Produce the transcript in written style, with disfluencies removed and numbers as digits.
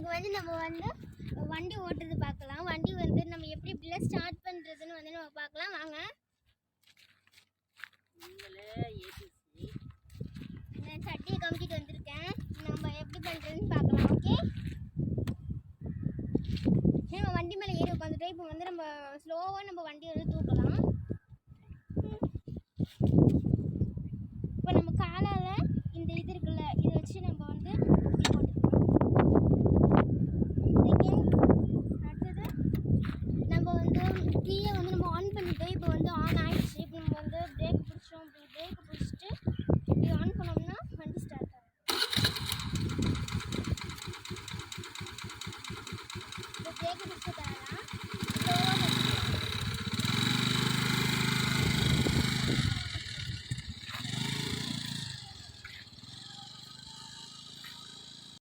இன்னைக்கு வந்து நம்ம வந்து வண்டி ஓட்டுறது பார்க்கலாம். வண்டி வந்து நம்ம எப்படி இப்படிலாம் ஸ்டார்ட் பண்ணுறதுன்னு வந்து நம்ம பார்க்கலாம் வாங்க. நான் சட்டியை கமிட்டிட்டு வந்திருக்கேன். நம்ம எப்படி பண்ணுறதுன்னு பார்க்கலாம். ஓகே, நம்ம வண்டி மேலே ஏறி உட்காந்துட்டோம். இப்போ வந்து நம்ம ஸ்லோவாக நம்ம வண்டி வந்து தூக்கலாம்.